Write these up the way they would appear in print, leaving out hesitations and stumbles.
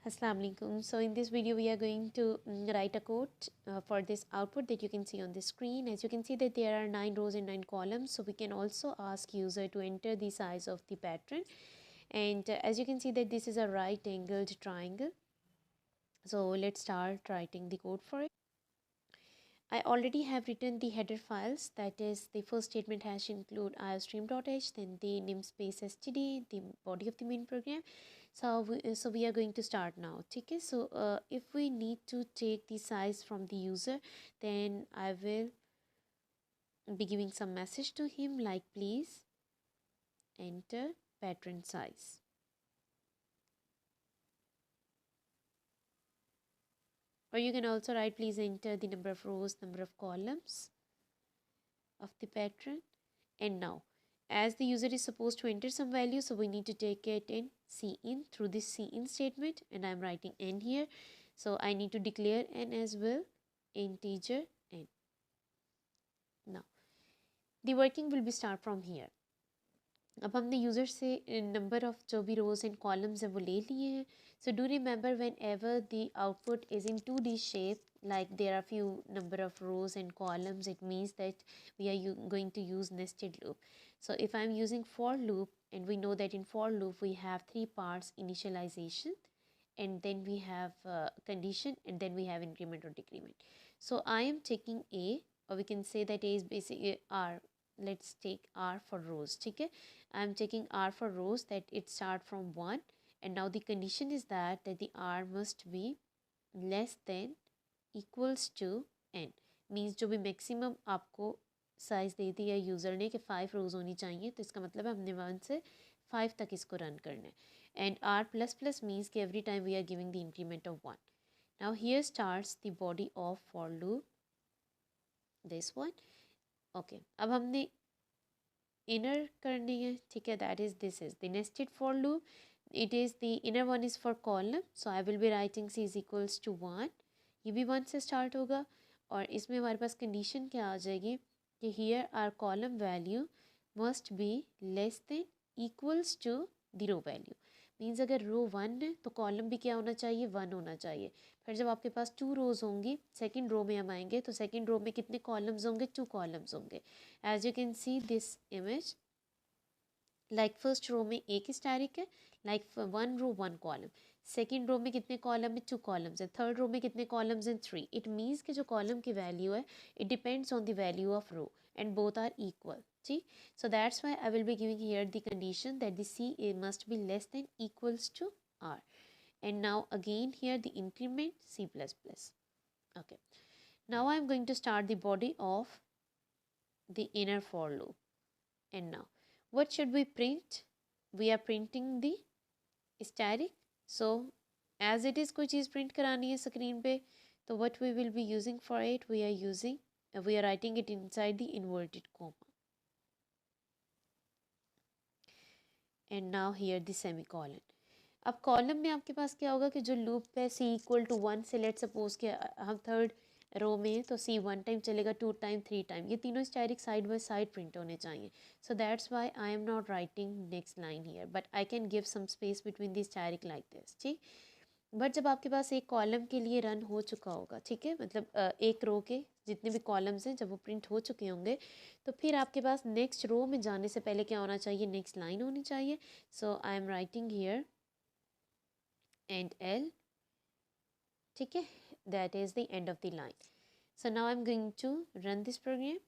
Assalamu alaikum. So in this video we are going to write a code for this output that you can see on the screen. As you can see that there are 9 rows and 9 columns, so we can also ask user to enter the size of the pattern. And as you can see that this is a right angled triangle. So let's start writing the code for it. I already have written the header files, that is the first statement hash include iostream.h, then the namespace std, the body of the main program. So we are going to start now. Okay, so if we need to take the size from the user, then I will be giving some message to him like please enter pattern size. Or you can also write please enter the number of rows, number of columns of the pattern. And now as the user is supposed to enter some value, so we need to take it in cin through this cin statement, and I'm writing n here, so I need to declare n as well, integer n. Now the working will be start from here. अब हमने user से number of जो भी रोज़ and columns है वो ले लिए हैं. So do remember when ever the output is in 2D shape, like there are few number of rows and columns, it means that we are going to use nested loop. So if I'm using for loop, and we know that in for loop we have 3 parts: initialization, and then we have condition, and then we have increment or decrement. So I am taking a, or we can say that a is basically r. Let's take r for rows. ठीक है, I'm taking r for rows, that it start from 1, and now the condition is that the r must be less than equals to n. Means जो भी maximum आपको size दे दिया user ने कि 5 रोज़ होनी चाहिए, तो इसका मतलब है हमने 1 से 5 तक इसको रन करना है. And r plus plus means कि every time we are giving the increment of 1. Now here starts the body of for loop, this one. Okay, अब हमने इनर करनी है. ठीक है, that is this is the nested for loop. It is the inner one is for column, so I will be writing C is equals to 1. ये भी 1 से start होगा, और इसमें हमारे पास कंडीशन क्या आ जाएगी कि here are column value must be less than equals to the row value. Means अगर रो 1 है तो कॉलम भी क्या होना चाहिए, 1 होना चाहिए. फिर जब आपके पास 2 रोज़ होंगी, सेकंड रो में हम आएंगे तो सेकंड रो में कितने कॉलम्स होंगे, 2 कॉलम्स होंगे. As you can see this image, like first row में एक स्टैरिक है, like 1 row 1 column. Second row में कितने कॉलम है, 2 कॉलम्स है. थर्ड रो में कितने कॉलम्स हैं, 3. इट मीन्स कि जो कॉलम की वैल्यू है it depends on the value of row, and both are equal. जी, so that's why I will be giving here the condition that the C A must be less than equals to R. And now again here the increment c plus plus. Okay, now I am going to start the body of the inner for loop. And now what should we print? We are printing the static. So as it is कोई चीज़ print करानी है screen पे, तो what we will be using for it, we are writing it inside the inverted comma. And now here the semicolon. अब column में आपके पास क्या होगा कि जो लूप है c इक्वल टू 1 से, लेट सपोज कि हम थर्ड रो में, तो c 1 टाइम चलेगा, 2 टाइम, 3 टाइम, ये तीनों static side by side print होने चाहिए. So that's why I am not writing next line here, but I can give some space between the static like this. ठीक, but जब आपके पास एक column के लिए रन हो चुका होगा, ठीक है, मतलब एक रो के जितने भी कॉलम्स हैं जब वो प्रिंट हो चुके होंगे, तो फिर आपके पास नेक्स्ट रो में जाने से पहले क्या होना चाहिए, नेक्स्ट लाइन होनी चाहिए. So I am writing here and L. ठीक है, that is the end of the line. So now I'm going to run this program,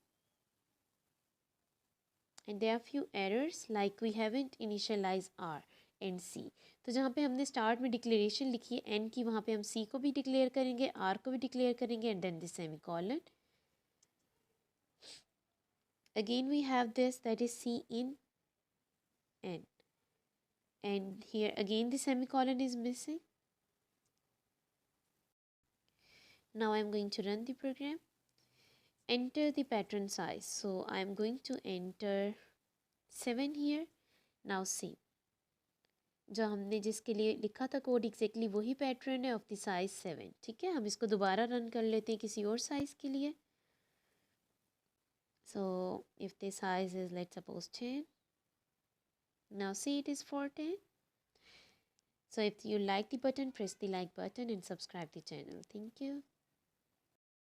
and there are few errors like we haven't initialized R and C. तो जहाँ पे हमने start में declaration लिखी है N की, वहाँ पे हम C को भी डिक्लेयर करेंगे, R को भी डिक्लेयर करेंगे, and then the semicolon. Again we have this, that is C in N, and here again the semicolon is missing. Now I'm going to run the program. Enter the pattern size. So I'm going to enter 7 here. Now see, जो हमने जिसके लिए लिखा था code exactly वही pattern है of the size 7. ठीक है, हम इसको दोबारा रन कर लेते हैं किसी और साइज के लिए. So if the size is, let's suppose 10. Now see, it is for 10. So if you like the button, press the like button and subscribe the channel. Thank you.